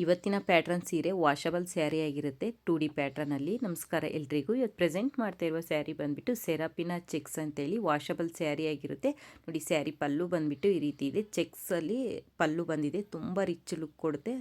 ಇವತ್ತಿನ ಪ್ಯಾಟ್ರನ್ ಸೀರೆ ವಾಷಬಲ್ ಸ್ಯಾರಿ ಆಗಿರುತ್ತೆ 2D ಪ್ಯಾಟ್ರನಲ್ಲಿ. ನಮಸ್ಕಾರ ಎಲ್ರಿಗೂ. ಇವತ್ತು ಪ್ರೆಸೆಂಟ್ ಮಾಡ್ತಾ ಇರುವ ಸ್ಯಾರಿ ಬಂದುಬಿಟ್ಟು ಸೆರಾಪಿನ ಚೆಕ್ಸ್ ಅಂತೇಳಿ ವಾಷಬಲ್ ಸ್ಯಾರಿ ಆಗಿರುತ್ತೆ. ನೋಡಿ, ಸ್ಯಾರಿ ಪಲ್ಲು ಬಂದುಬಿಟ್ಟು ಈ ರೀತಿ ಇದೆ. ಚೆಕ್ಸಲ್ಲಿ ಪಲ್ಲು ಬಂದಿದೆ, ತುಂಬ ರಿಚ್ ಲುಕ್ ಕೊಡುತ್ತೆ.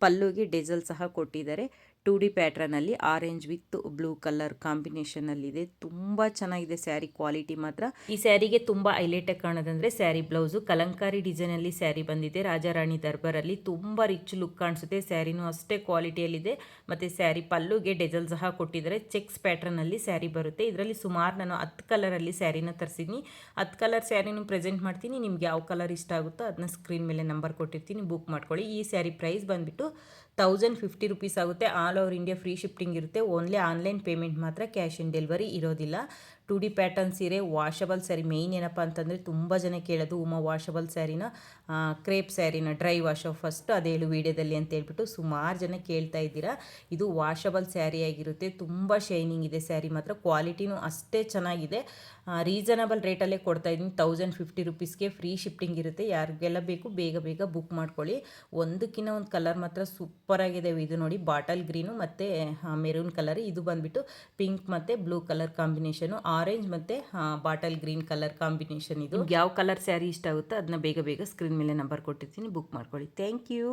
ಪಲ್ಲುಗೆ ಡೆಜಲ್ ಸಹ ಕೊಟ್ಟಿದ್ದಾರೆ. 2D ಪ್ಯಾಟ್ರನಲ್ಲಿ ಆರೆಂಜ್ ವಿತ್ ಬ್ಲೂ ಕಲರ್ ಕಾಂಬಿನೇಷನಲ್ಲಿದೆ. ತುಂಬ ಚೆನ್ನಾಗಿದೆ ಸ್ಯಾರಿ, ಕ್ವಾಲಿಟಿ ಮಾತ್ರ. ಈ ಸ್ಯಾರಿಗೆ ತುಂಬ ಹೈಲೈಟಾಗಿ ಕಾಣೋದಂದರೆ ಸ್ಯಾರಿ ಬ್ಲೌಸು ಕಲಂಕಾರಿ ಡಿಸೈನಲ್ಲಿ ಸ್ಯಾರಿ ಬಂದಿದೆ. ರಾಜಾರಾಣಿ ದರ್ಬಾರಲ್ಲಿ ತುಂಬ ರಿಚ್ ಲುಕ್ ಕಾಣಿಸುತ್ತೆ. ಸ್ಯಾರಿನೂ ಅಷ್ಟೇ ಕ್ವಾಲಿಟಿಯಲ್ಲಿದೆ. ಮತ್ತು ಸ್ಯಾರಿ ಪಲ್ಲುಗೆ ಡೆಜಲ್ ಸಹ ಕೊಟ್ಟಿದ್ದಾರೆ. ಚೆಕ್ಸ್ ಪ್ಯಾಟ್ರನಲ್ಲಿ ಸ್ಯಾರಿ ಬರುತ್ತೆ. ಇದರಲ್ಲಿ ಸುಮಾರು ನಾನು 10 ಕಲರಲ್ಲಿ ಸ್ಯಾರಿನ ತರಿಸಿದ್ದೀನಿ. 10 ಕಲರ್ ಸ್ಯಾರಿನೂ ಪ್ರೆಸೆಂಟ್ ಮಾಡ್ತೀನಿ. ನಿಮ್ಗೆ ಯಾವ ಕಲರ್ ಇಷ್ಟ ಆಗುತ್ತೋ ಅದನ್ನ ಸ್ಕ್ರೀನ್ ಮೇಲೆ ನಂಬರ್ ಕೊಟ್ಟಿರ್ತೀನಿ, ಬುಕ್ ಮಾಡ್ಕೊಳ್ಳಿ. ಈ ಸ್ಯಾರಿ ಪ್ರೈಸ್ ಬಂದುಬಿಟ್ಟು 1050 ರುಪೀಸ್ ಆಗುತ್ತೆ. All over India free shifting ಇರುತ್ತೆ. ಓನ್ಲಿ ಆನ್ಲೈನ್ ಪೇಮೆಂಟ್ ಮಾತ್ರ, ಕ್ಯಾಶ್ ಇನ್ ಡೆಲಿವರಿ ಇರೋದಿಲ್ಲ. 2D ಪ್ಯಾಟರ್ನ್ ಸೀರೆ, ವಾಷಬಲ್ ಸ್ಯಾರಿ. ಮೇಯ್ನ್ ಏನಪ್ಪ ಅಂತಂದರೆ ತುಂಬ ಜನ ಕೇಳೋದು ಉಮಾ ವಾಷಬಲ್ ಸ್ಯಾರಿನ, ಕ್ರೇಪ್ ಸ್ಯಾರಿನ ಡ್ರೈ ವಾಶ್ ಫಸ್ಟ್ ಅದು ಹೇಳು ವೀಡಿಯೋದಲ್ಲಿ ಅಂತ ಹೇಳ್ಬಿಟ್ಟು ಸುಮಾರು ಜನ ಕೇಳ್ತಾ ಇದ್ದೀರಾ. ಇದು ವಾಷಬಲ್ ಸ್ಯಾರಿ ಆಗಿರುತ್ತೆ. ತುಂಬ ಶೈನಿಂಗ್ ಇದೆ ಸ್ಯಾರಿ ಮಾತ್ರ. ಕ್ವಾಲಿಟಿನೂ ಅಷ್ಟೇ ಚೆನ್ನಾಗಿದೆ. ರೀಸನಬಲ್ ರೇಟಲ್ಲೇ ಕೊಡ್ತಾ ಇದ್ದೀನಿ. 1050 ರುಪೀಸ್ಗೆ ಫ್ರೀ ಶಿಫ್ಟಿಂಗ್ ಇರುತ್ತೆ. ಯಾರಿಗೆಲ್ಲ ಬೇಕು ಬೇಗ ಬೇಗ ಬುಕ್ ಮಾಡ್ಕೊಳ್ಳಿ. ಒಂದಕ್ಕಿಂತ ಒಂದು ಕಲರ್ ಮಾತ್ರ ಸೂಪರ್ ಆಗಿದೆ. ಇದು ನೋಡಿ, ಬಾಟಲ್ ಗ್ರೀನು ಮತ್ತು ಮೆರೂನ್ ಕಲರ್. ಇದು ಬಂದುಬಿಟ್ಟು ಪಿಂಕ್ ಮತ್ತು ಬ್ಲೂ ಕಲರ್ ಕಾಂಬಿನೇಷನು. ಆರೆಂಜ್ ಮತ್ತು ಬಾಟಲ್ ಗ್ರೀನ್ ಕಲರ್ ಕಾಂಬಿನೇಷನ್. ಇದು ಯಾವ ಕಲರ್ ಸ್ಯಾರಿ ಇಷ್ಟ ಆಗುತ್ತೋ ಅದನ್ನ ಬೇಗ ಬೇಗ ಸ್ಕ್ರೀನ್ ಮೇಲೆ ನಂಬರ್ ಕೊಟ್ಟಿರ್ತೀನಿ, ಬುಕ್ ಮಾಡ್ಕೊಳ್ಳಿ. Thank you.